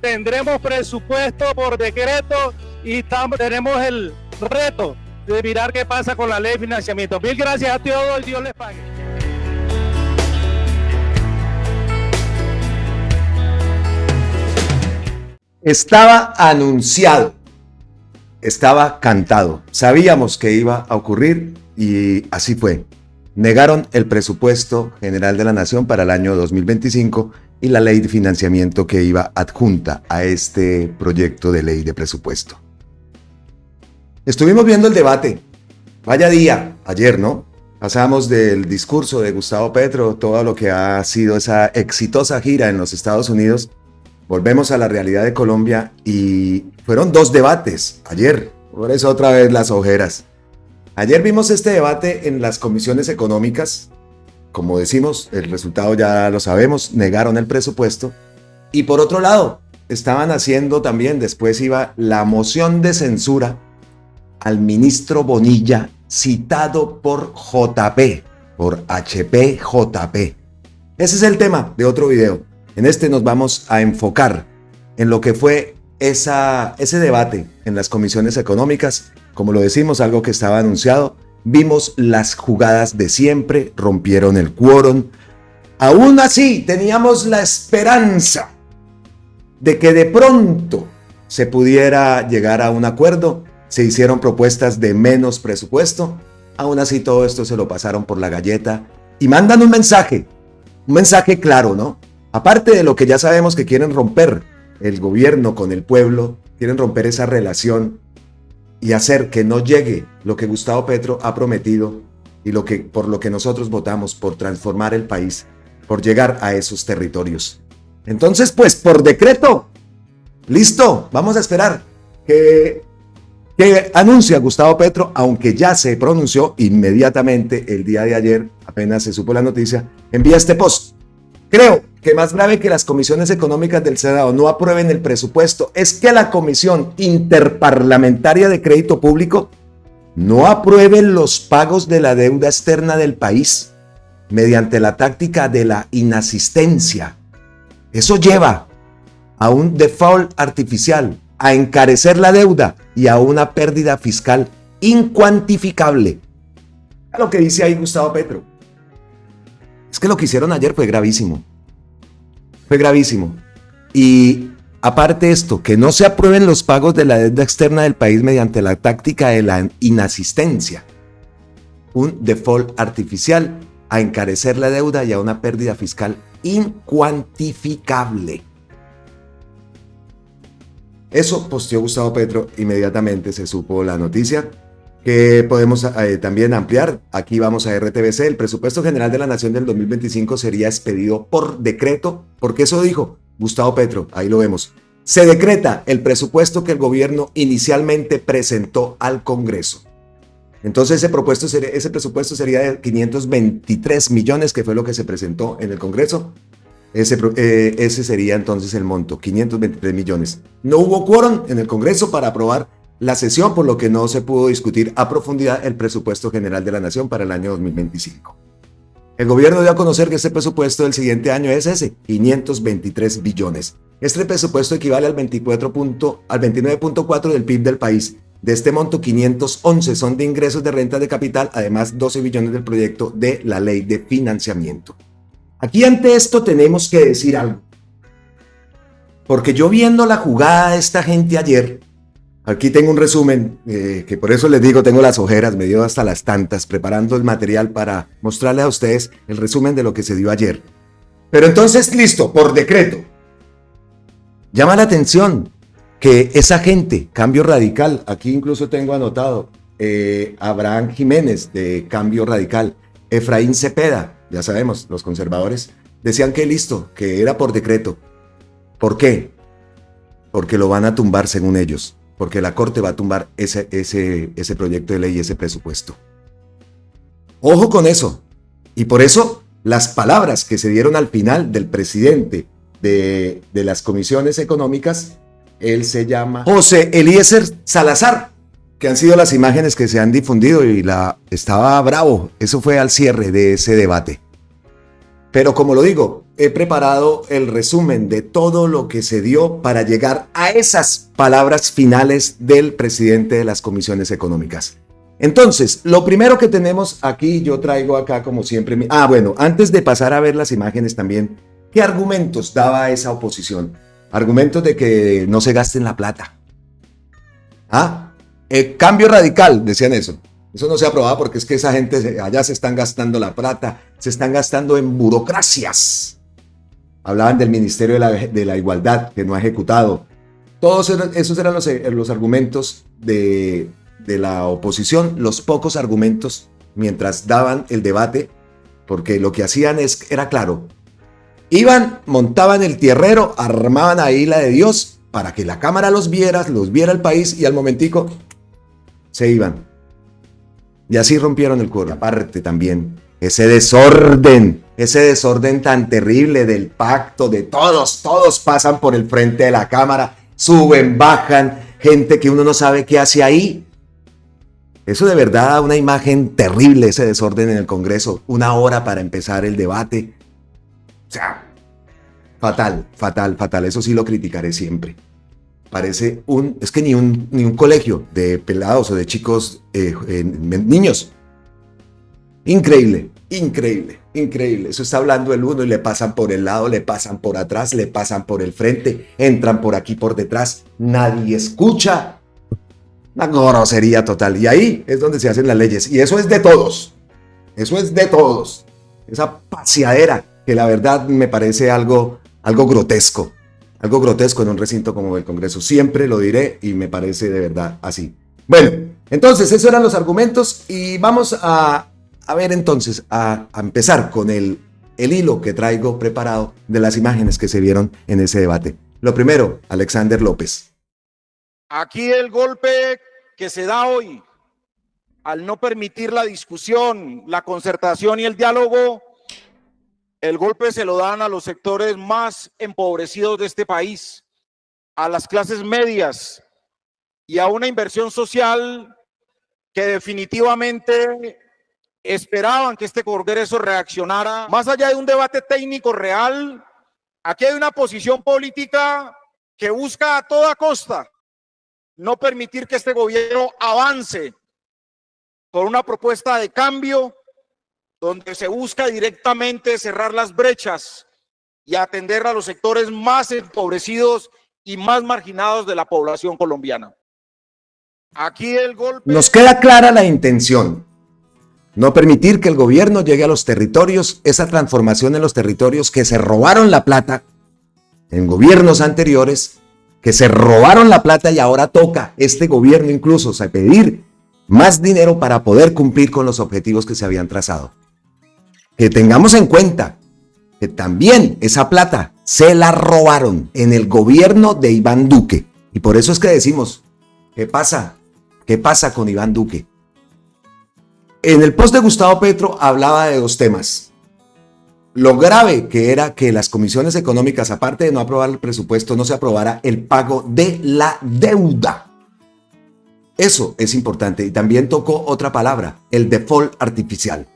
tendremos presupuesto por decreto y tenemos el reto de mirar qué pasa con la ley de financiamiento. Mil gracias a todos y Dios les pague. Estaba anunciado, estaba cantado, sabíamos que iba a ocurrir y así fue. Negaron el presupuesto general de la Nación para el año 2025 y la ley de financiamiento que iba adjunta a este proyecto de ley de presupuesto. Estuvimos viendo el debate, vaya día, ayer, ¿no? Pasamos del discurso de Gustavo Petro, todo lo que ha sido esa exitosa gira en los Estados Unidos. Volvemos a la realidad de Colombia y fueron 2 debates ayer, por eso otra vez las ojeras. Ayer vimos este debate en las comisiones económicas, como decimos, el resultado ya lo sabemos, negaron el presupuesto. Y por otro lado, estaban haciendo también, después iba la moción de censura al ministro Bonilla, citado por JP, por HPJP. Ese es el tema de otro video. En este nos vamos a enfocar en lo que fue ese debate en las comisiones económicas. Como lo decimos, algo que estaba anunciado. Vimos las jugadas de siempre, rompieron el quórum. Aún así, teníamos la esperanza de que de pronto se pudiera llegar a un acuerdo. Se hicieron propuestas de menos presupuesto. Aún así, todo esto se lo pasaron por la galleta y mandan un mensaje claro, ¿no? Aparte de lo que ya sabemos que quieren romper el gobierno con el pueblo, quieren romper esa relación y hacer que no llegue lo que Gustavo Petro ha prometido y por lo que nosotros votamos, por transformar el país, por llegar a esos territorios. Entonces, pues, por decreto, listo, vamos a esperar que anuncia Gustavo Petro, aunque ya se pronunció inmediatamente el día de ayer, apenas se supo la noticia, envía este post. Creo que más grave que las comisiones económicas del Senado no aprueben el presupuesto es que la Comisión Interparlamentaria de Crédito Público no apruebe los pagos de la deuda externa del país mediante la táctica de la inasistencia. Eso lleva a un default artificial, a encarecer la deuda y a una pérdida fiscal incuantificable. A lo que dice ahí Gustavo Petro. Es que lo que hicieron ayer fue gravísimo. Fue gravísimo. Y aparte de esto, que no se aprueben los pagos de la deuda externa del país mediante la táctica de la inasistencia. Un default artificial, a encarecer la deuda y a una pérdida fiscal incuantificable. Eso posteó Gustavo Petro, inmediatamente se supo la noticia. Que podemos también ampliar. Aquí vamos a RTBC. El presupuesto general de la Nación del 2025 sería expedido por decreto, porque eso dijo Gustavo Petro, ahí lo vemos. Se decreta el presupuesto que el gobierno inicialmente presentó al Congreso. Entonces ese presupuesto sería de 523 millones, que fue lo que se presentó en el Congreso. Ese sería entonces el monto, 523 millones. No hubo quórum en el Congreso para aprobar la sesión, por lo que no se pudo discutir a profundidad el presupuesto general de la Nación para el año 2025. El gobierno dio a conocer que este presupuesto del siguiente año es ese, 523 billones. Este presupuesto equivale al 29.4% del PIB del país. De este monto, 511 son de ingresos de renta de capital, además 12 billones del proyecto de la ley de financiamiento. Aquí ante esto tenemos que decir algo. Porque yo viendo la jugada de esta gente ayer, aquí tengo un resumen, que por eso les digo, tengo las ojeras, me dio hasta las tantas, preparando el material para mostrarles a ustedes el resumen de lo que se dio ayer. Pero entonces, listo, por decreto. Llama la atención que esa gente, Cambio Radical, aquí incluso tengo anotado, Abraham Jiménez de Cambio Radical, Efraín Cepeda, ya sabemos, los conservadores, decían que listo, que era por decreto. ¿Por qué? Porque lo van a tumbar según ellos. Porque la Corte va a tumbar ese proyecto de ley y ese presupuesto. Ojo con eso. Y por eso las palabras que se dieron al final del presidente de las comisiones económicas, él se llama José Eliezer Salazar, que han sido las imágenes que se han difundido y estaba bravo. Eso fue al cierre de ese debate. Pero como lo digo, he preparado el resumen de todo lo que se dio para llegar a esas palabras finales del presidente de las comisiones económicas. Entonces, lo primero que tenemos aquí, yo traigo acá como siempre... bueno, antes de pasar a ver las imágenes también, ¿qué argumentos daba esa oposición? Argumentos de que no se gasten la plata. Cambio radical, decían eso. Eso no se aprobaba porque es que esa gente allá se están gastando la plata, se están gastando en burocracias. Hablaban del Ministerio de la Igualdad, que no ha ejecutado. Todos esos eran los argumentos de la oposición, los pocos argumentos mientras daban el debate, porque lo que hacían era claro. Iban, montaban el tierrero, armaban ahí la de Dios para que la cámara los viera el país y al momentico se iban. Y así rompieron el quórum. Aparte también, ese desorden tan terrible del pacto, de todos pasan por el frente de la cámara, suben, bajan, gente que uno no sabe qué hace ahí. Eso de verdad da una imagen terrible, ese desorden en el Congreso. 1 hora para empezar el debate. O sea, fatal. Eso sí lo criticaré siempre. Parece es que ni un colegio de pelados o de chicos, niños. Increíble. Eso está hablando el uno y le pasan por el lado, le pasan por atrás, le pasan por el frente, entran por aquí, por detrás. Nadie escucha. Una grosería total. Y ahí es donde se hacen las leyes. Y eso es de todos. Esa paseadera que la verdad me parece algo grotesco. Algo grotesco en un recinto como el Congreso. Siempre lo diré y me parece de verdad así. Bueno, entonces esos eran los argumentos y vamos a ver entonces, a empezar con el hilo que traigo preparado de las imágenes que se vieron en ese debate. Lo primero, Alexander López. Aquí el golpe que se da hoy al no permitir la discusión, la concertación y el diálogo, el golpe se lo dan a los sectores más empobrecidos de este país, a las clases medias y a una inversión social que definitivamente esperaban que este Congreso reaccionara. Más allá de un debate técnico real, aquí hay una posición política que busca a toda costa no permitir que este gobierno avance con una propuesta de cambio donde se busca directamente cerrar las brechas y atender a los sectores más empobrecidos y más marginados de la población colombiana. Aquí el golpe... Nos queda clara la intención. No permitir que el gobierno llegue a los territorios, esa transformación en los territorios que se robaron la plata en gobiernos anteriores, que se robaron la plata y ahora toca este gobierno incluso pedir más dinero para poder cumplir con los objetivos que se habían trazado. Que tengamos en cuenta que también esa plata se la robaron en el gobierno de Iván Duque. Y por eso es que decimos, ¿qué pasa? ¿Qué pasa con Iván Duque? En el post de Gustavo Petro hablaba de 2 temas. Lo grave que era que las comisiones económicas, aparte de no aprobar el presupuesto, no se aprobara el pago de la deuda. Eso es importante. Y también tocó otra palabra, el default artificial.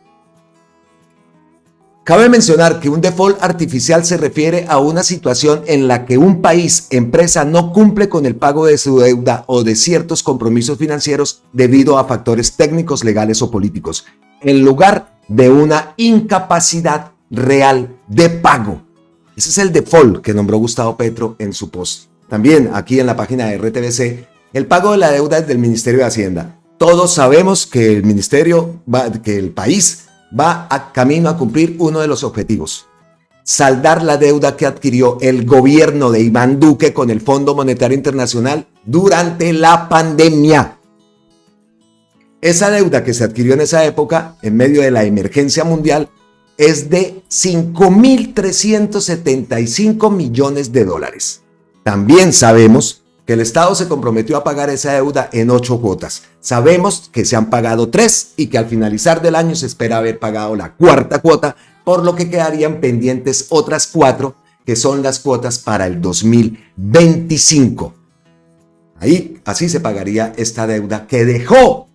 Cabe mencionar que un default artificial se refiere a una situación en la que un país, empresa, no cumple con el pago de su deuda o de ciertos compromisos financieros debido a factores técnicos, legales o políticos, en lugar de una incapacidad real de pago. Ese es el default que nombró Gustavo Petro en su post. También aquí en la página de RTVC, el pago de la deuda es del Ministerio de Hacienda. Todos sabemos que el país va camino a cumplir uno de los objetivos: saldar la deuda que adquirió el gobierno de Iván Duque con el Fondo Monetario Internacional durante la pandemia. Esa deuda que se adquirió en esa época, en medio de la emergencia mundial, es de 5.375 millones de dólares. También sabemos que el Estado se comprometió a pagar esa deuda en 8 cuotas. Sabemos que se han pagado 3 y que al finalizar del año se espera haber pagado la 4ª cuota, por lo que quedarían pendientes otras 4, que son las cuotas para el 2025. Así se pagaría esta deuda que dejó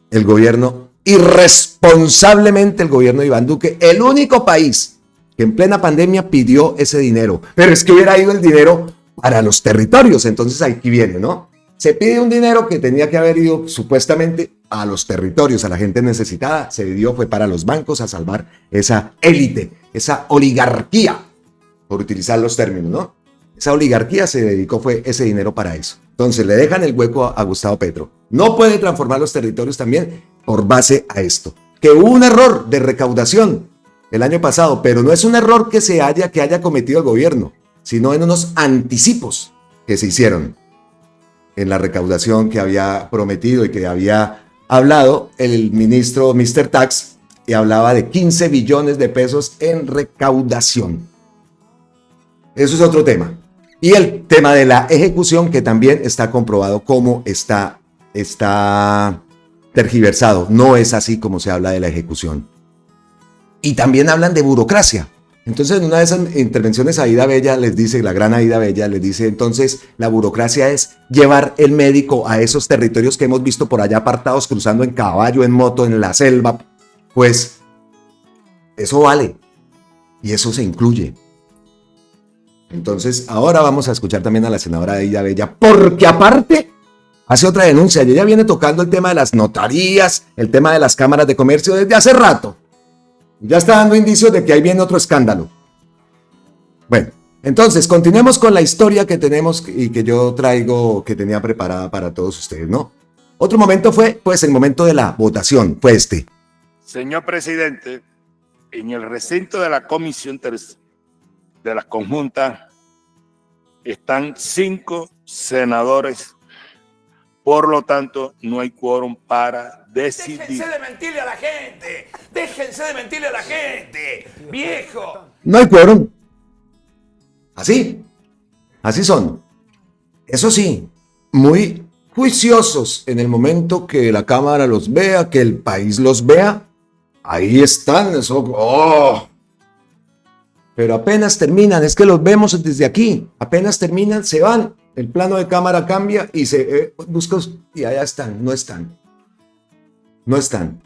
el gobierno irresponsablemente, el gobierno de Iván Duque, el único país que en plena pandemia pidió ese dinero, pero es que hubiera ido el dinero para los territorios. Entonces aquí viene, ¿no? Se pide un dinero que tenía que haber ido supuestamente a los territorios, a la gente necesitada. Se dio, fue para los bancos a salvar esa élite, esa oligarquía, por utilizar los términos, ¿no? Esa oligarquía se dedicó, fue ese dinero para eso. Entonces le dejan el hueco a Gustavo Petro. No puede transformar los territorios también por base a esto. Que hubo un error de recaudación el año pasado, pero no es un error que haya cometido el gobierno, sino en unos anticipos que se hicieron en la recaudación que había prometido y que había hablado el ministro Mr. Tax, y hablaba de 15 billones de pesos en recaudación. Eso es otro tema. Y el tema de la ejecución, que también está comprobado cómo está tergiversado. No es así como se habla de la ejecución. Y también hablan de burocracia. Entonces, en una de esas intervenciones, Aida Bella les dice, la gran Aida Bella les dice, entonces, la burocracia es llevar el médico a esos territorios que hemos visto por allá apartados, cruzando en caballo, en moto, en la selva. Pues, eso vale. Y eso se incluye. Entonces, ahora vamos a escuchar también a la senadora Aida Bella, porque aparte, hace otra denuncia. Y ella viene tocando el tema de las notarías, el tema de las cámaras de comercio desde hace rato. Ya está dando indicios de que ahí viene otro escándalo. Bueno, entonces continuemos con la historia que tenemos y que yo traigo, que tenía preparada para todos ustedes, ¿no? Otro momento fue, pues, el momento de la votación, fue este. Señor presidente, en el recinto de la comisión de las conjuntas están 5 senadores, por lo tanto no hay quórum para decidir. Déjense de mentirle a la gente, déjense de mentirle a la gente, viejo. No hay quórum. Así son. Eso sí, muy juiciosos en el momento que la Cámara los vea, que el país los vea. Ahí están, eso. ¡Oh! Pero apenas terminan, es que los vemos desde aquí. Apenas terminan, se van. El plano de cámara cambia y se busca y allá están, no están. No están.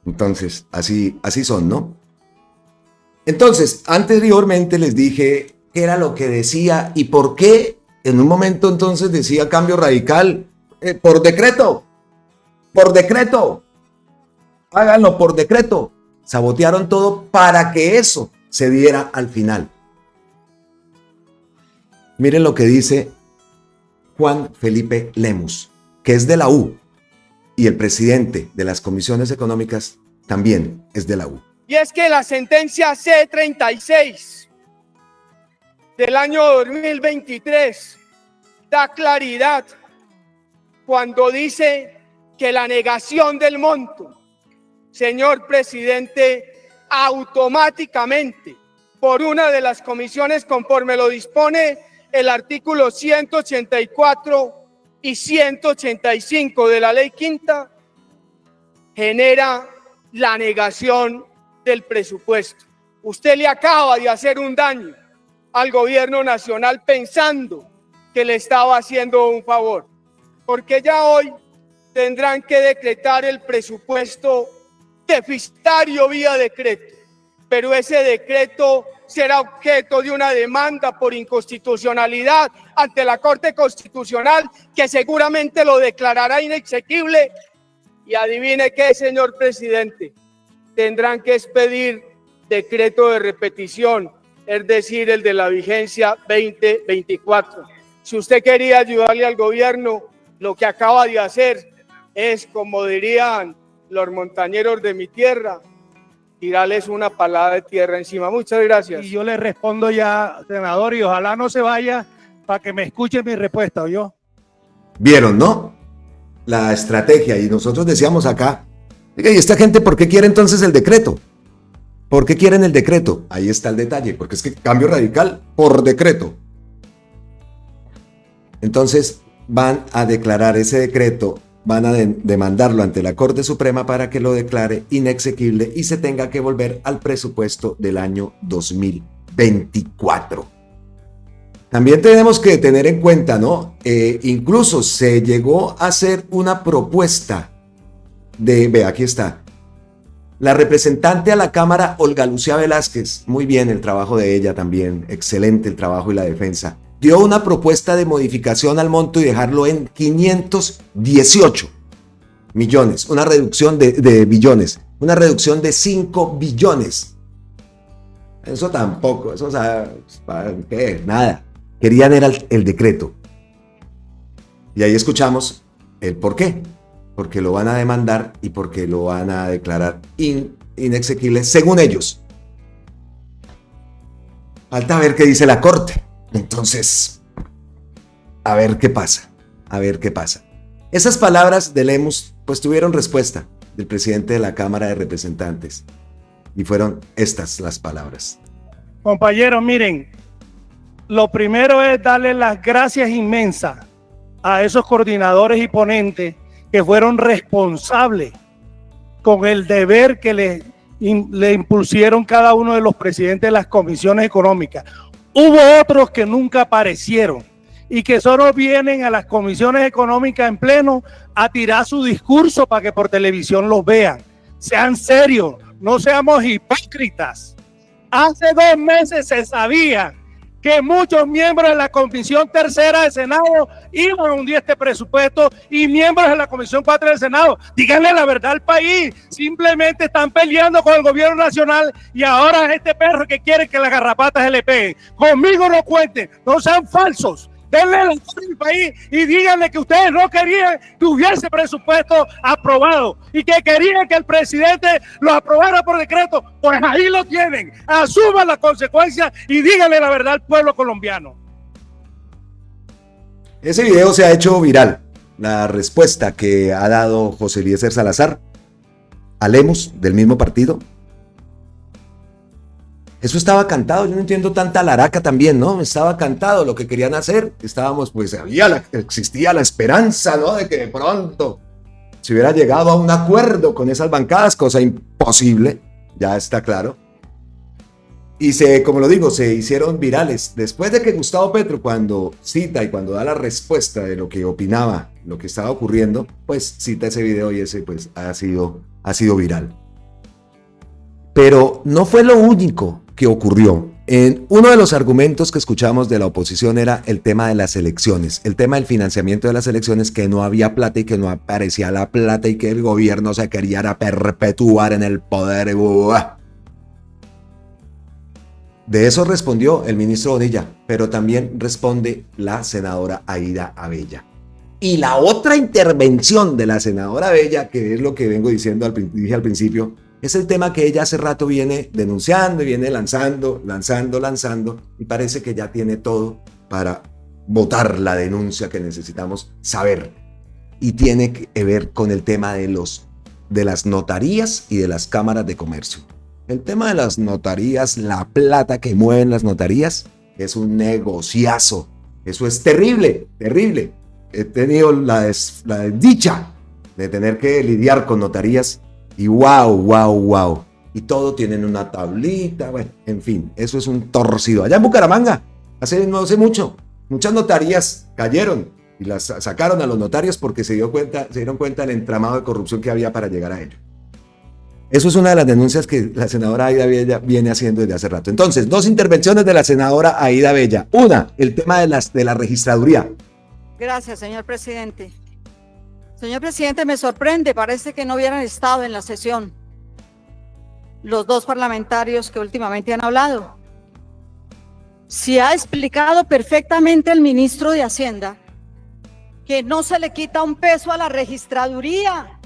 Entonces, así son, ¿no? Entonces, anteriormente les dije qué era lo que decía y por qué en un momento entonces decía cambio radical por decreto. Por decreto. Háganlo por decreto. Sabotearon todo para que eso se diera al final. Miren lo que dice Juan Felipe Lemus, que es de la U, y el presidente de las comisiones económicas también es de la U. Y es que la sentencia C36 del año 2023 da claridad cuando dice que la negación del monto, señor presidente, automáticamente por una de las comisiones conforme lo dispone el artículo 184 y 185 de la ley quinta, genera la negación del presupuesto. Usted le acaba de hacer un daño al gobierno nacional pensando que le estaba haciendo un favor, porque ya hoy tendrán que decretar el presupuesto deficitario vía decreto, pero ese decreto será objeto de una demanda por inconstitucionalidad ante la Corte Constitucional, que seguramente lo declarará inexequible. Y adivine qué, señor presidente, tendrán que expedir decreto de repetición, es decir, el de la vigencia 2024. Si usted quería ayudarle al gobierno, lo que acaba de hacer es, como dirían los montañeros de mi tierra, tirarles una palada de tierra encima. Muchas gracias. Y yo le respondo ya, senador, y ojalá no se vaya para que me escuche mi respuesta, ¿oyó? ¿Vieron, no? La estrategia, y nosotros decíamos acá, ¿y esta gente por qué quiere entonces el decreto? ¿Por qué quieren el decreto? Ahí está el detalle, porque es que cambio radical por decreto. Entonces van a declarar ese decreto, van a demandarlo ante la Corte Suprema para que lo declare inexequible y se tenga que volver al presupuesto del año 2024. También tenemos que tener en cuenta, ¿no? Incluso se llegó a hacer una propuesta de, ve, aquí está, La representante a la Cámara, Olga Lucía Velázquez, muy bien el trabajo de ella también, excelente el trabajo y la defensa, dio una propuesta de modificación al monto y dejarlo en 518 millones, una reducción de billones, una reducción de 5 billones. Eso tampoco, eso, o sea, ¿qué? Nada. Querían era el decreto. Y ahí escuchamos el por qué. Porque lo van a demandar y porque lo van a declarar inexequible, según ellos. Falta ver qué dice la Corte. Entonces, a ver qué pasa. A ver qué pasa. Esas palabras de Lemus, pues tuvieron respuesta del presidente de la Cámara de Representantes. Y fueron estas las palabras. Compañeros, miren, lo primero es darle las gracias inmensas a esos coordinadores y ponentes que fueron responsables con el deber que le impusieron cada uno de los presidentes de las comisiones económicas. Hubo otros que nunca aparecieron y que solo vienen a las comisiones económicas en pleno a tirar su discurso para que por televisión los vean. Sean serios, no seamos hipócritas. Hace 2 meses se sabía que muchos miembros de la Comisión Tercera del Senado iban a hundir este presupuesto y miembros de la Comisión 4 del Senado. Díganle la verdad al país. Simplemente están peleando con el gobierno nacional y ahora es este perro que quiere que las garrapatas se le peguen. Conmigo no cuenten, no sean falsos. Denle la cara al país y díganle que ustedes no querían que hubiese presupuesto aprobado y que querían que el presidente lo aprobara por decreto. Pues ahí lo tienen. Asuman las consecuencias y díganle la verdad al pueblo colombiano. Ese video se ha hecho viral. La respuesta que ha dado José Eliezer Salazar a Lemus, del mismo partido. Eso estaba cantado, yo no entiendo tanta laraca también, ¿no? Estaba cantado lo que querían hacer. Estábamos, pues, existía la esperanza, ¿no? De que de pronto se hubiera llegado a un acuerdo con esas bancadas, cosa imposible, ya está claro. Y como lo digo, se hicieron virales. Después de que Gustavo Petro, cuando cita y cuando da la respuesta de lo que opinaba, lo que estaba ocurriendo, pues cita ese video y ese, pues, ha sido viral. Pero no fue lo único que ocurrió. Uno de los argumentos que escuchamos de la oposición era el tema de las elecciones, el tema del financiamiento de las elecciones, que no había plata y que no aparecía la plata y que el gobierno se quería perpetuar en el poder. De eso respondió el ministro Bonilla, pero también responde la senadora Aída Abella. Y la otra intervención de la senadora Abella, que es lo que vengo diciendo dije al principio, es el tema que ella hace rato viene denunciando y viene lanzando, y parece que ya tiene todo para votar la denuncia que necesitamos saber. Y tiene que ver con el tema de las notarías y de las cámaras de comercio. El tema de las notarías, la plata que mueven las notarías, es un negociazo. Eso es terrible, terrible. He tenido la desdicha de tener que lidiar con notarías. Y wow. Y todo tienen una tablita, bueno, en fin, eso es un torcido. Allá en Bucaramanga, no hace mucho, muchas notarías cayeron y las sacaron a los notarios porque se dieron cuenta del entramado de corrupción que había para llegar a ello. Eso es una de las denuncias que la senadora Aída Abella viene haciendo desde hace rato. Entonces, 2 intervenciones de la senadora Aída Abella. Una, el tema de la registraduría. Gracias, señor presidente. Señor presidente, me sorprende, parece que no hubieran estado en la sesión los 2 parlamentarios que últimamente han hablado. Se ha explicado perfectamente el ministro de Hacienda que no se le quita un peso a la registraduría,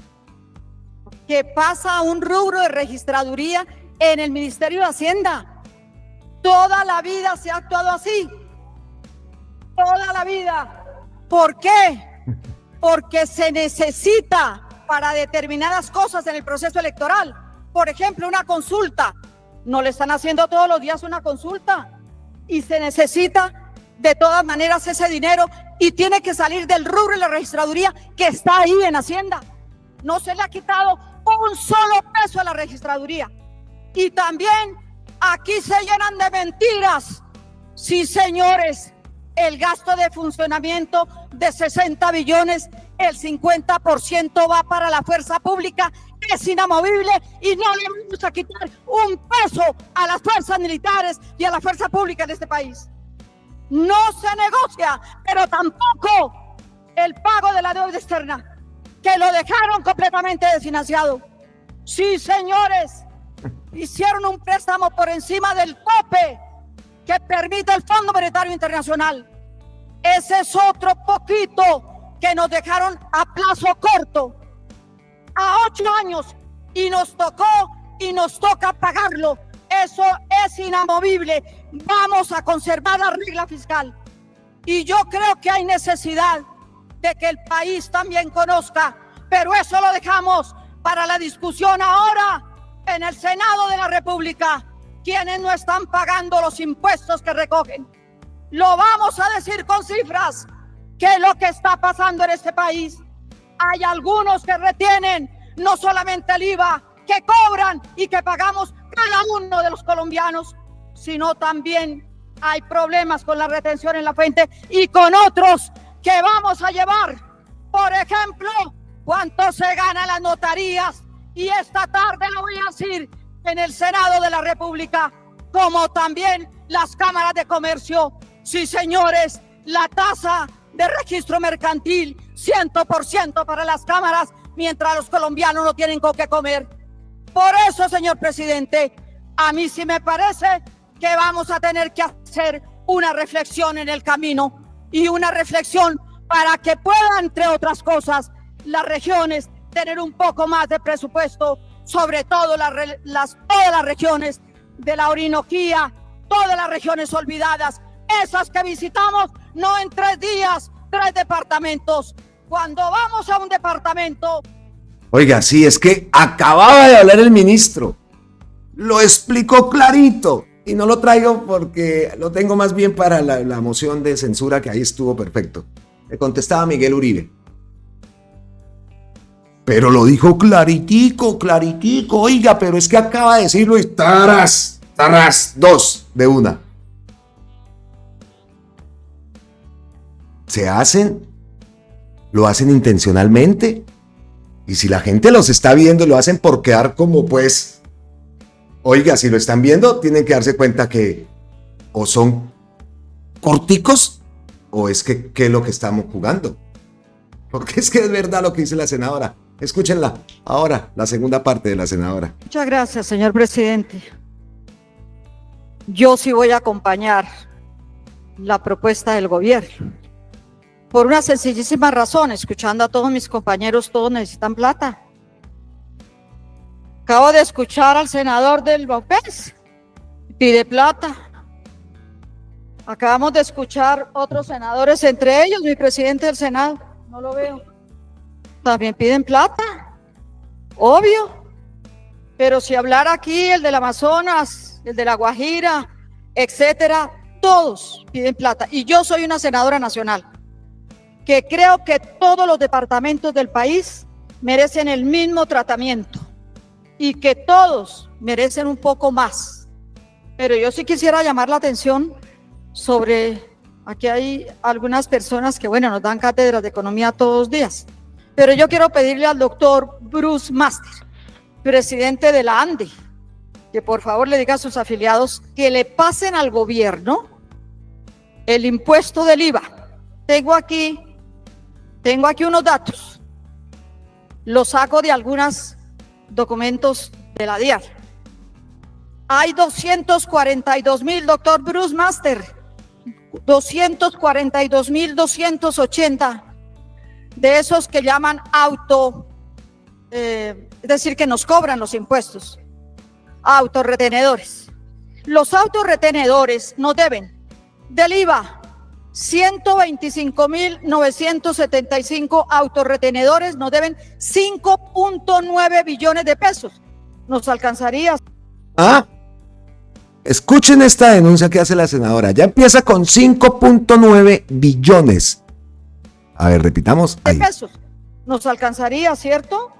que pasa a un rubro de registraduría en el Ministerio de Hacienda. Toda la vida se ha actuado así, toda la vida. ¿Por qué? Porque se necesita para determinadas cosas en el proceso electoral. Por ejemplo, una consulta. No le están haciendo todos los días una consulta. Y se necesita de todas maneras ese dinero y tiene que salir del rubro de la registraduría que está ahí en Hacienda. No se le ha quitado un solo peso a la registraduría. Y también aquí se llenan de mentiras. Sí, señores. El gasto de funcionamiento de 60 billones, el 50% va para la fuerza pública es inamovible y no le vamos a quitar un peso a las fuerzas militares y a la fuerza pública de este país. No se negocia, pero tampoco el pago de la deuda externa, que lo dejaron completamente desfinanciado. Sí, señores, hicieron un préstamo por encima del tope que permite el Fondo Monetario Internacional. Ese es otro poquito que nos dejaron a plazo corto, a 8 años, y nos tocó y nos toca pagarlo. Eso es inamovible. Vamos a conservar la regla fiscal. Y yo creo que hay necesidad de que el país también conozca, pero eso lo dejamos para la discusión ahora en el Senado de la República. Quienes no están pagando los impuestos que recogen. Lo vamos a decir con cifras, que es lo que está pasando en este país. Hay algunos que retienen no solamente el IVA que cobran y que pagamos cada uno de los colombianos, sino también hay problemas con la retención en la fuente y con otros que vamos a llevar. Por ejemplo, cuánto se gana las notarías, y esta tarde lo voy a decir en el Senado de la República, como también las cámaras de comercio. Sí, señores, la tasa de registro mercantil 100% para las cámaras, mientras los colombianos no tienen con qué comer. Por eso, señor presidente, a mí sí me parece que vamos a tener que hacer una reflexión en el camino, y una reflexión para que puedan, entre otras cosas, las regiones tener un poco más de presupuesto, sobre todo todas las regiones de la Orinoquía, todas las regiones olvidadas, esas que visitamos no en 3 días, 3 departamentos. Cuando vamos a un departamento... Oiga, sí, es que acababa de hablar el ministro. Lo explicó clarito. Y no lo traigo porque lo tengo más bien para la moción de censura, que ahí estuvo perfecto. Le contestaba Miguel Uribe. Pero lo dijo claritico, claritico. Oiga, pero es que acaba de decirlo y taras, 2 de una. Lo hacen intencionalmente. Y si la gente los está viendo, lo hacen por quedar como pues... Oiga, si lo están viendo, tienen que darse cuenta que o son corticos o es que ¿qué es lo que estamos jugando? Porque es que es verdad lo que dice la senadora. Escúchenla ahora, la segunda parte de la senadora. Muchas gracias, señor presidente. Yo sí voy a acompañar la propuesta del gobierno por una sencillísima razón. Escuchando a todos mis compañeros, todos necesitan plata. Acabo de escuchar al senador del Baupés, pide plata. Acabamos de escuchar otros senadores, entre ellos mi presidente del Senado, no lo veo, también piden plata, obvio. Pero si hablar aquí el del Amazonas, el de La Guajira, etcétera, todos piden plata. Y yo soy una senadora nacional, que creo que todos los departamentos del país merecen el mismo tratamiento, y que todos merecen un poco más. Pero yo sí quisiera llamar la atención sobre, aquí hay algunas personas que, bueno, nos dan cátedras de economía todos los días, pero yo quiero pedirle al doctor Bruce Master, presidente de la ANDE, que por favor le diga a sus afiliados que le pasen al gobierno el impuesto del IVA. Tengo aquí unos datos, los saco de algunos documentos de la DIAR. Hay 242.000, doctor Bruce Master, 242.280 de esos que llaman es decir, que nos cobran los impuestos, autorretenedores. Los autorretenedores nos deben del IVA 125.975 autorretenedores, nos deben 5.9 billones de pesos. Nos alcanzaría. Escuchen esta denuncia que hace la senadora. Ya empieza con 5.9 billones. A ver, repitamos. Ahí. Pesos. Nos alcanzaría, ¿cierto?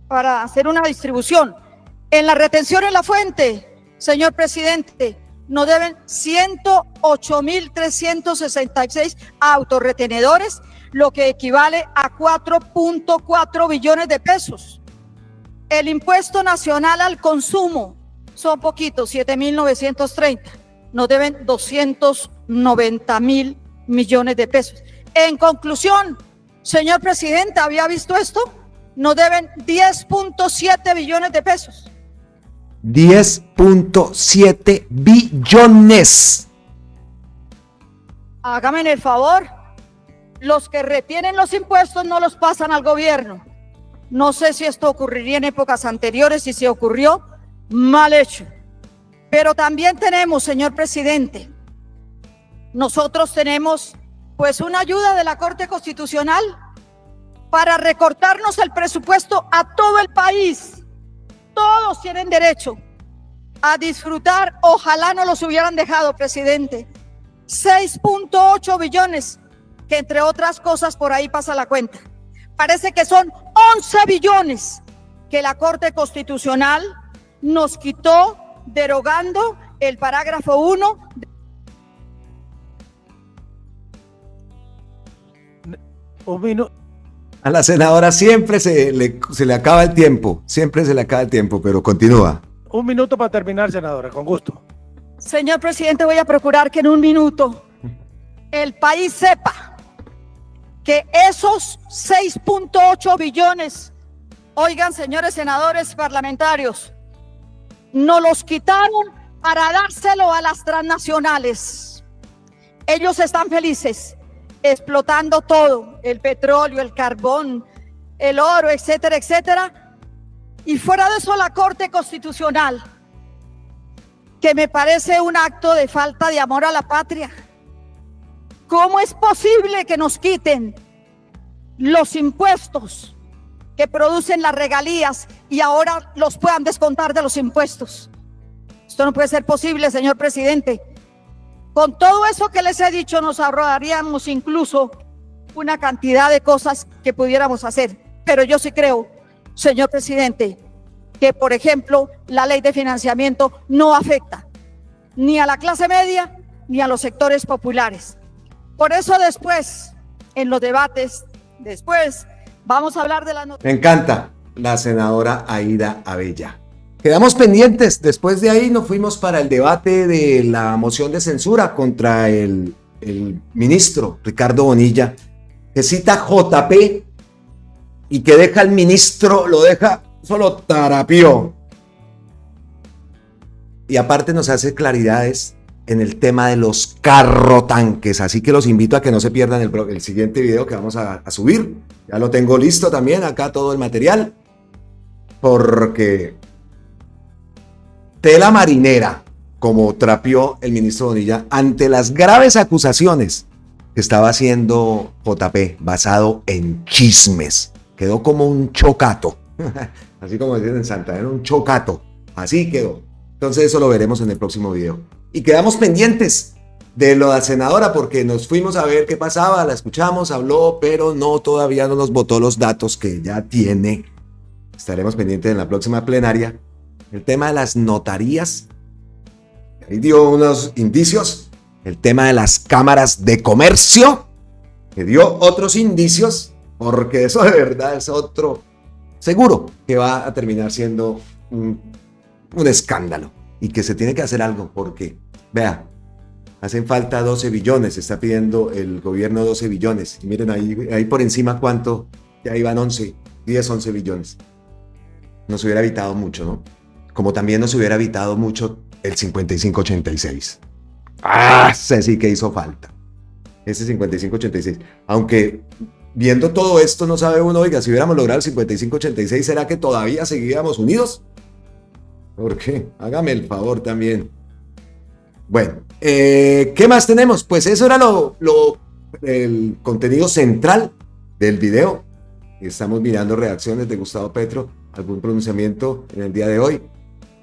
Para hacer una distribución. En la retención en la fuente, señor presidente, nos deben 108.366 autorretenedores, lo que equivale a 4.4 billones de pesos. El impuesto nacional al consumo son poquitos, 7.930. Nos deben 290.000 millones de pesos. En conclusión, señor presidente, ¿había visto esto? Nos deben 10.7 billones de pesos. 10.7 billones. Hágame el favor, los que retienen los impuestos no los pasan al gobierno. No sé si esto ocurriría en épocas anteriores, si se ocurrió, mal hecho. Pero también tenemos, señor presidente, nosotros tenemos pues una ayuda de la Corte Constitucional para recortarnos el presupuesto a todo el país. Todos tienen derecho a disfrutar, ojalá no los hubieran dejado, presidente, 6.8 billones, que entre otras cosas por ahí pasa la cuenta. Parece que son 11 billones que la Corte Constitucional nos quitó derogando el parágrafo 1. Un minuto. A la senadora siempre se le acaba el tiempo, siempre se le acaba el tiempo, pero continúa. Un minuto para terminar, senadora, con gusto. Señor presidente, voy a procurar que en un minuto el país sepa que esos 6.8 billones, oigan, señores senadores parlamentarios, nos los quitaron para dárselo a las transnacionales. Ellos están felices explotando todo, el petróleo, el carbón, el oro, etcétera, etcétera. Y fuera de eso, la Corte Constitucional, que me parece un acto de falta de amor a la patria. ¿Cómo es posible que nos quiten los impuestos que producen las regalías y ahora los puedan descontar de los impuestos? Esto no puede ser posible, señor presidente. Con todo eso que les he dicho, nos ahorraríamos incluso una cantidad de cosas que pudiéramos hacer. Pero yo sí creo, señor presidente, que por ejemplo la ley de financiamiento no afecta ni a la clase media ni a los sectores populares. Por eso después, en los debates, vamos a hablar de la Me encanta la senadora Aída Abella. Quedamos pendientes, después de ahí nos fuimos para el debate de la moción de censura contra el ministro Ricardo Bonilla, que cita JP y que deja al ministro, lo deja solo tarapió. Y aparte nos hace claridades en el tema de los carrotanques, así que los invito a que no se pierdan el siguiente video que vamos a subir. Ya lo tengo listo también, acá todo el material, porque tela marinera, como trapió el ministro Bonilla ante las graves acusaciones que estaba haciendo JP, basado en chismes. Quedó como un chocato, así como dicen en Santander, un chocato, así quedó. Entonces eso lo veremos en el próximo video. Y quedamos pendientes de lo de la senadora porque nos fuimos a ver qué pasaba, la escuchamos, habló, pero no, todavía no nos botó los datos que ya tiene. Estaremos pendientes en la próxima plenaria. El tema de las notarías, ahí dio unos indicios. El tema de las cámaras de comercio, que dio otros indicios, porque eso de verdad es otro, seguro que va a terminar siendo un escándalo y que se tiene que hacer algo porque, vea, hacen falta 12 billones, está pidiendo el gobierno 12 billones. Y miren ahí por encima cuánto, ya iban 11 billones. Nos hubiera evitado mucho, ¿no? Como también nos hubiera evitado mucho el 5586. Ese sí que hizo falta. Ese 5586. Aunque viendo todo esto no sabe uno, oiga, si hubiéramos logrado el 5586, ¿será que todavía seguíamos unidos? ¿Por qué? Hágame el favor también. Bueno, ¿qué más tenemos? Pues eso era el contenido central del video. Estamos mirando reacciones de Gustavo Petro, algún pronunciamiento en el día de hoy.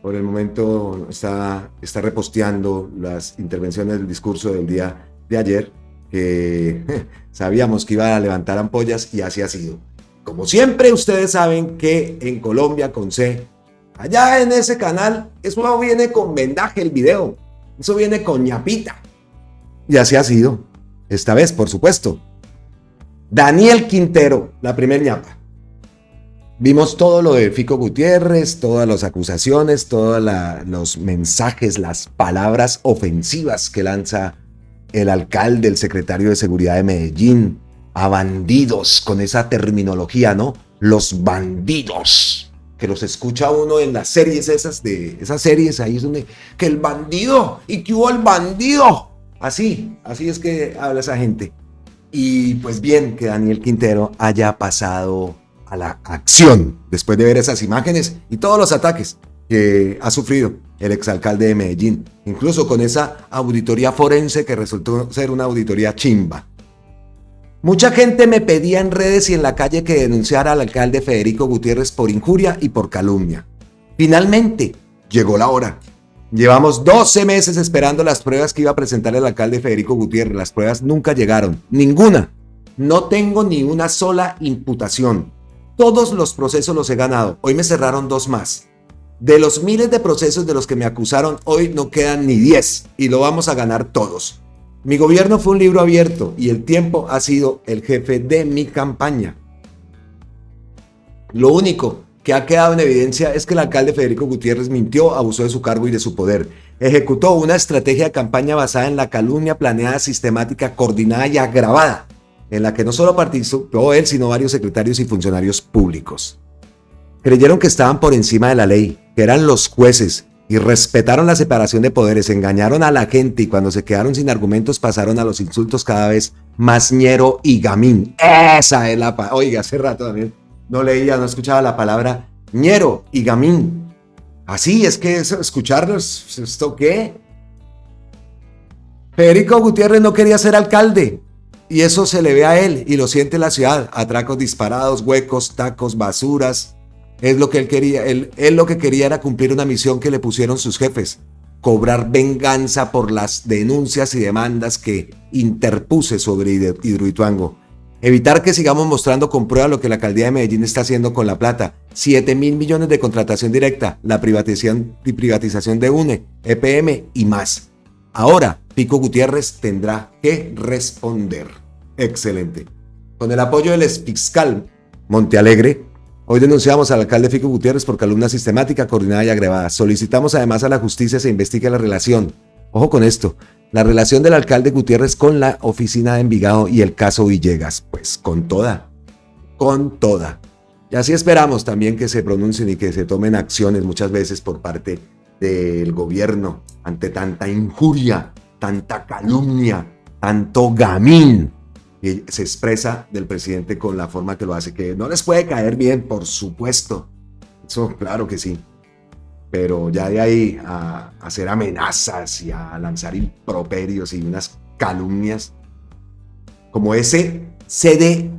Por el momento está reposteando las intervenciones del discurso del día de ayer, que sabíamos que iba a levantar ampollas y así ha sido. Como siempre, ustedes saben que en Colombia con C, allá en ese canal, eso no viene con vendaje el video, eso viene con ñapita. Y así ha sido, esta vez por supuesto. Daniel Quintero, la primer ñapa. Vimos todo lo de Fico Gutiérrez, todas las acusaciones, todos los mensajes, las palabras ofensivas que lanza el alcalde, el secretario de Seguridad de Medellín, a bandidos, con esa terminología, ¿no? Los bandidos, que los escucha uno en las series esas series, ahí es donde, que el bandido, y que hubo el bandido. Así es que habla esa gente. Y pues bien, que Daniel Quintero haya pasado a la acción después de ver esas imágenes y todos los ataques que ha sufrido el exalcalde de Medellín, incluso con esa auditoría forense que resultó ser una auditoría chimba. Mucha gente me pedía en redes y en la calle que denunciara al alcalde Federico Gutiérrez por injuria y por calumnia. Finalmente, llegó la hora. Llevamos 12 meses esperando las pruebas que iba a presentar el alcalde Federico Gutiérrez. Las pruebas nunca llegaron, ninguna. No tengo ni una sola imputación. Todos los procesos los he ganado. Hoy me cerraron 2 más. De los miles de procesos de los que me acusaron, hoy no quedan ni 10 y lo vamos a ganar todos. Mi gobierno fue un libro abierto y el tiempo ha sido el jefe de mi campaña. Lo único que ha quedado en evidencia es que el alcalde Federico Gutiérrez mintió, abusó de su cargo y de su poder. Ejecutó una estrategia de campaña basada en la calumnia planeada, sistemática, coordinada y agravada, en la que no solo participó él, sino varios secretarios y funcionarios públicos. Creyeron que estaban por encima de la ley, que eran los jueces, y respetaron la separación de poderes, engañaron a la gente y cuando se quedaron sin argumentos pasaron a los insultos cada vez más ñero y gamín. Esa es la oiga, hace rato también no escuchaba la palabra ñero y gamín. Así es que eso, escucharlos, ¿esto qué? Federico Gutiérrez no quería ser alcalde y eso se le ve a él y lo siente la ciudad. Atracos disparados, huecos, tacos, basuras. Es lo que él quería. Él lo que quería era cumplir una misión que le pusieron sus jefes, cobrar venganza por las denuncias y demandas que interpuse sobre Hidroituango. Evitar que sigamos mostrando con prueba lo que la alcaldía de Medellín está haciendo con la plata. 7.000 millones de contratación directa, la privatización de UNE, EPM y más. Ahora, Fico Gutiérrez tendrá que responder. Excelente. Con el apoyo del exfiscal Montealegre, hoy denunciamos al alcalde Fico Gutiérrez por calumnia sistemática, coordinada y agravada. Solicitamos además a la justicia se investigue la relación, ojo con esto, la relación del alcalde Gutiérrez con la oficina de Envigado y el caso Villegas. Pues con toda. Y así esperamos también que se pronuncien y que se tomen acciones muchas veces por parte del gobierno ante tanta injuria, tanta calumnia, tanto gamín que se expresa del presidente con la forma que lo hace, que no les puede caer bien, por supuesto, eso claro que sí, pero ya de ahí a hacer amenazas y a lanzar improperios y unas calumnias, como ese CD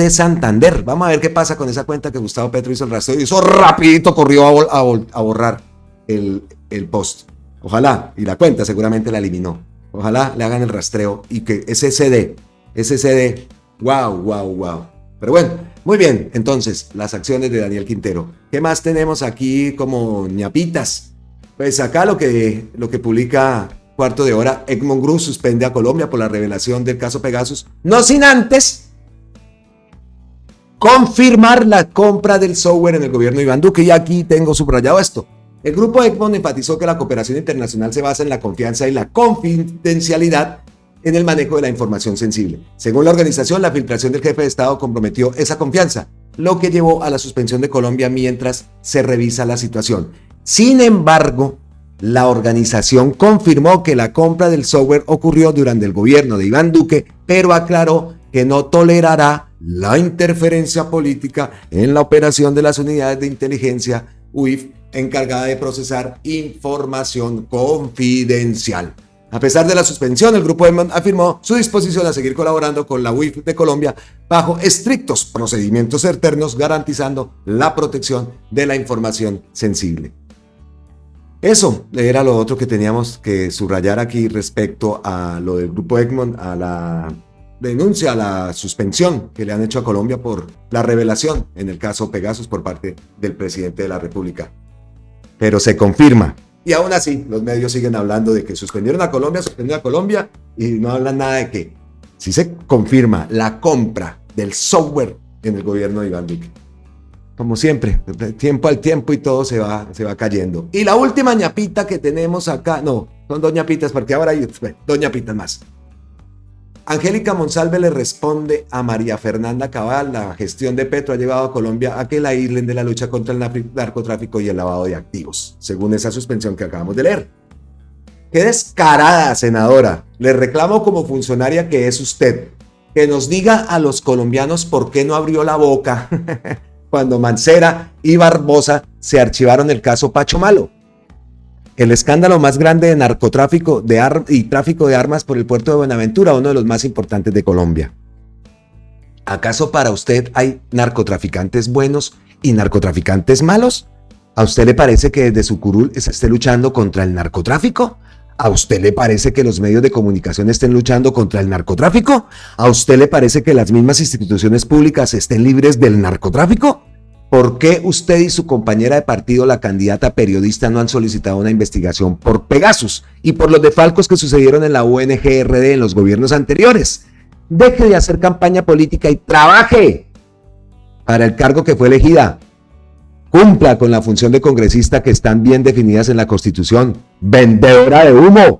Santander. Vamos a ver qué pasa con esa cuenta que Gustavo Petro hizo el rastreo y eso rapidito corrió a borrar el post. Ojalá, y la cuenta seguramente la eliminó. Ojalá le hagan el rastreo y que ese CD, wow. Pero bueno, muy bien, entonces, las acciones de Daniel Quintero. ¿Qué más tenemos aquí como ñapitas? Pues acá lo que publica Cuarto de Hora, Egmont Group suspende a Colombia por la revelación del caso Pegasus, no sin antes confirmar la compra del software en el gobierno de Iván Duque. Y aquí tengo subrayado esto. El grupo Egmont enfatizó que la cooperación internacional se basa en la confianza y la confidencialidad en el manejo de la información sensible. Según la organización, la filtración del jefe de Estado comprometió esa confianza, lo que llevó a la suspensión de Colombia mientras se revisa la situación. Sin embargo, la organización confirmó que la compra del software ocurrió durante el gobierno de Iván Duque, pero aclaró que no tolerará la interferencia política en la operación de las unidades de inteligencia UIF encargada de procesar información confidencial. A pesar de la suspensión, el grupo Egmont afirmó su disposición a seguir colaborando con la UIF de Colombia bajo estrictos procedimientos internos, garantizando la protección de la información sensible. Eso era lo otro que teníamos que subrayar aquí respecto a lo del grupo Egmont, a la denuncia, a la suspensión que le han hecho a Colombia por la revelación en el caso Pegasus por parte del presidente de la República. Pero se confirma. Y aún así, los medios siguen hablando de que suspendieron a Colombia y no hablan nada de que sí se confirma la compra del software en el gobierno de Iván Duque. como siempre, tiempo al tiempo y todo se va cayendo. Y la última ñapita que tenemos acá, no, son dos ñapitas, porque ahora hay dos ñapitas más. Angélica Monsalve le responde a María Fernanda Cabal: la gestión de Petro ha llevado a Colombia a que la aíslen de la lucha contra el narcotráfico y el lavado de activos, según esa suspensión que acabamos de leer. ¡Qué descarada, senadora! Le reclamo como funcionaria que es usted, que nos diga a los colombianos por qué no abrió la boca cuando Mancera y Barbosa se archivaron el caso Pacho Malo, el escándalo más grande de narcotráfico y tráfico de armas por el puerto de Buenaventura, uno de los más importantes de Colombia. ¿Acaso para usted hay narcotraficantes buenos y narcotraficantes malos? ¿A usted le parece que desde su curul se esté luchando contra el narcotráfico? ¿A usted le parece que los medios de comunicación estén luchando contra el narcotráfico? ¿A usted le parece que las mismas instituciones públicas estén libres del narcotráfico? ¿Por qué usted y su compañera de partido, la candidata periodista, no han solicitado una investigación por Pegasus y por los defalcos que sucedieron en la UNGRD en los gobiernos anteriores? Deje de hacer campaña política y trabaje para el cargo que fue elegida. Cumpla con la función de congresista que están bien definidas en la Constitución. Vendedora de humo.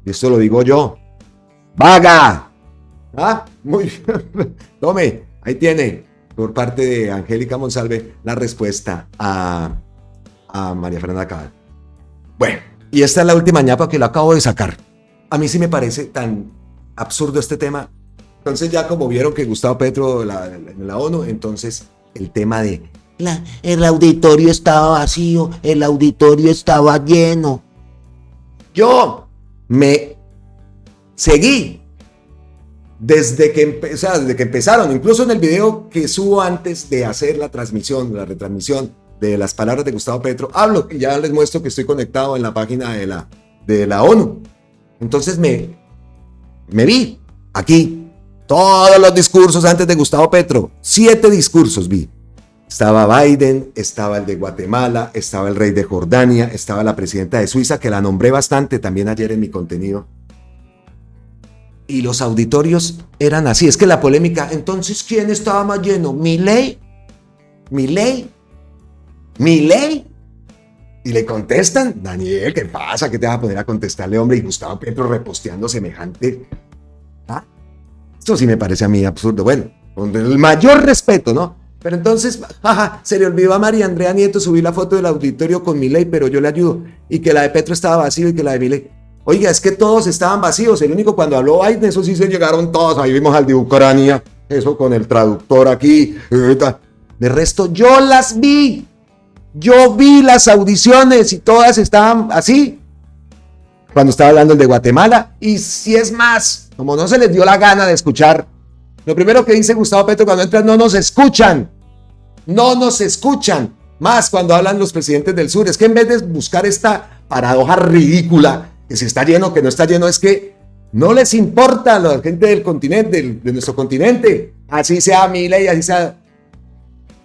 Y esto lo digo yo. ¡Vaga! ¿Ah? Muy bien. Tome, ahí tiene, por parte de Angélica Monsalve, la respuesta a María Fernanda Cabal. Bueno, y esta es la última ñapa que lo acabo de sacar. A mí sí me parece tan absurdo este tema. Entonces ya como vieron que Gustavo Petro en la ONU, entonces el tema de el auditorio estaba vacío, el auditorio estaba lleno. Yo me seguí desde que empezaron, incluso en el video que subo antes de hacer la retransmisión de las palabras de Gustavo Petro, hablo y ya les muestro que estoy conectado en la página de la ONU. Entonces me vi aquí todos los discursos antes de Gustavo Petro, 7 discursos vi. Estaba Biden, estaba el de Guatemala, estaba el rey de Jordania, estaba la presidenta de Suiza, que la nombré bastante también ayer en mi contenido. Y los auditorios eran así. Es que la polémica, entonces, ¿quién estaba más lleno? ¿Milei? ¿Milei? ¿Milei? Y le contestan: Daniel, ¿qué pasa? ¿Qué te vas a poner a contestarle, hombre? Y Gustavo Petro reposteando semejante. ¿Ah? Esto sí me parece a mí absurdo. Bueno, con el mayor respeto, ¿no? Pero entonces, se le olvidó a María Andrea Nieto subir la foto del auditorio con Milei, pero yo le ayudo. Y que la de Petro estaba vacío y que la de Milei. Oiga, es que todos estaban vacíos. El único cuando habló Biden, eso sí se llegaron todos. Ahí vimos al de Ucrania, eso con el traductor aquí. De resto, yo las vi. Yo vi las audiciones y todas estaban así. Cuando estaba hablando el de Guatemala. Y si es más, como no se les dio la gana de escuchar, lo primero que dice Gustavo Petro cuando entra: no nos escuchan. No nos escuchan. Más cuando hablan los presidentes del sur. Es que en vez de buscar esta paradoja ridícula, que si está lleno, que no está lleno, es que no les importa a la gente del continente, de nuestro continente. Así sea Milei, así sea.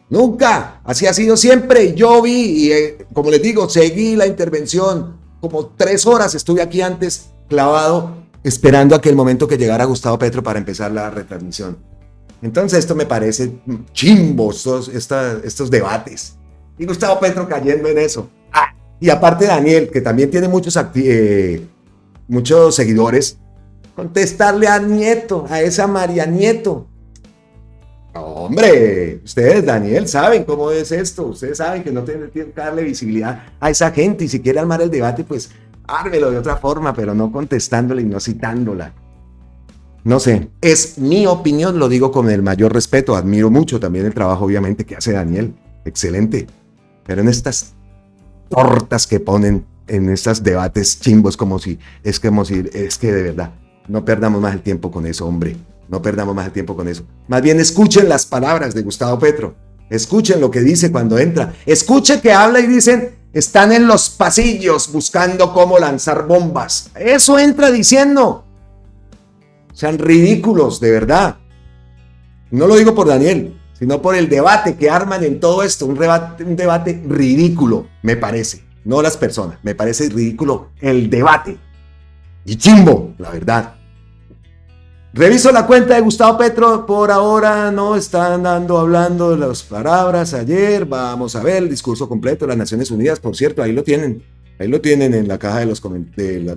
Nunca. Así ha sido siempre. Yo vi y como les digo, seguí la intervención. Como 3 horas estuve aquí antes clavado, esperando a que el momento que llegara Gustavo Petro para empezar la retransmisión. Entonces esto me parece chimbo, estos debates. Y Gustavo Petro cayendo en eso. Y aparte Daniel, que también tiene muchos seguidores, contestarle a Nieto, a esa María Nieto. Hombre, ustedes, Daniel, saben cómo es esto. Ustedes saben que no tienen que darle visibilidad a esa gente. Y si quiere armar el debate, pues ármelo de otra forma, pero no contestándole y no citándola. No sé, es mi opinión, lo digo con el mayor respeto. Admiro mucho también el trabajo, obviamente, que hace Daniel. Excelente. Pero en estas tortas que ponen en estos debates chimbos, es que de verdad, no perdamos más el tiempo con eso, hombre. No perdamos más el tiempo con eso. Más bien escuchen las palabras de Gustavo Petro. Escuchen lo que dice cuando entra. Escuchen que habla y dicen: están en los pasillos buscando cómo lanzar bombas. Eso entra diciendo. Sean ridículos, de verdad. No lo digo por Daniel, sino por el debate que arman en todo esto. Un debate ridículo, me parece. No las personas, me parece ridículo el debate. Y chimbo, la verdad. Reviso la cuenta de Gustavo Petro, por ahora no están hablando de las palabras ayer, vamos a ver el discurso completo de las Naciones Unidas, por cierto, ahí lo tienen en la caja de los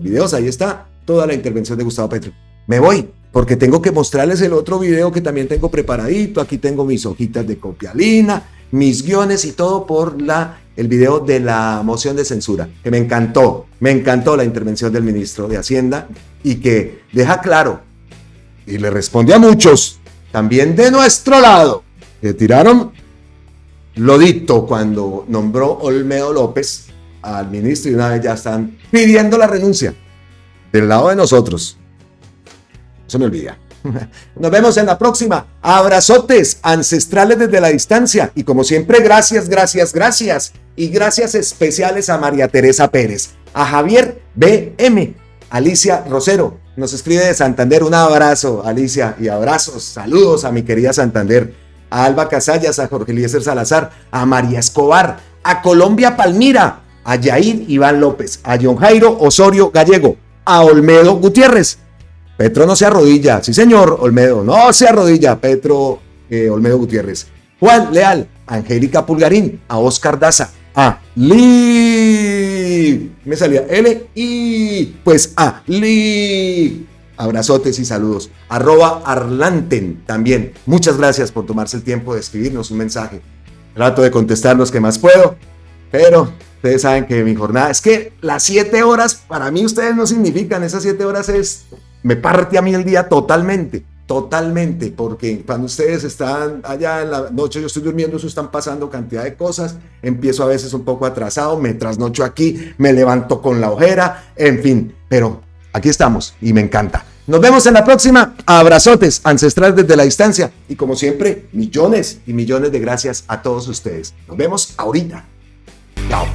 videos, ahí está toda la intervención de Gustavo Petro. Me voy, porque tengo que mostrarles el otro video que también tengo preparadito, aquí tengo mis hojitas de copialina, mis guiones y todo por el video de la moción de censura, que me encantó la intervención del ministro de Hacienda y que deja claro, y le responde a muchos, también de nuestro lado, que tiraron lodito cuando nombró Olmedo López al ministro y una vez ya están pidiendo la renuncia del lado de nosotros. Se me olvida. Nos vemos en la próxima. Abrazotes ancestrales desde la distancia. Y como siempre, gracias. Y gracias especiales a María Teresa Pérez, a Javier BM, Alicia Rosero. Nos escribe de Santander. Un abrazo, Alicia, y abrazos. Saludos a mi querida Santander. A Alba Casallas, a Jorge Eliezer Salazar, a María Escobar, a Colombia Palmira, a Yair Iván López, a John Jairo Osorio Gallego, a Olmedo Gutiérrez. Petro no se arrodilla, sí señor, Olmedo, no se arrodilla, Petro Olmedo Gutiérrez. Juan Leal, Angélica Pulgarín, a Oscar Daza, a Lee, me salía L, y pues a Lee. Abrazotes y saludos. @Arlanten también. Muchas gracias por tomarse el tiempo de escribirnos un mensaje. Trato de contestar los que más puedo, pero ustedes saben que mi jornada, es que las 7 horas para mí ustedes no significan, esas 7 horas me parte a mí el día totalmente, porque cuando ustedes están allá en la noche, yo estoy durmiendo, eso están pasando cantidad de cosas, empiezo a veces un poco atrasado, me trasnocho aquí, me levanto con la ojera, en fin, pero aquí estamos y me encanta. Nos vemos en la próxima. Abrazotes ancestrales desde la distancia y como siempre, millones y millones de gracias a todos ustedes. Nos vemos ahorita. Chao.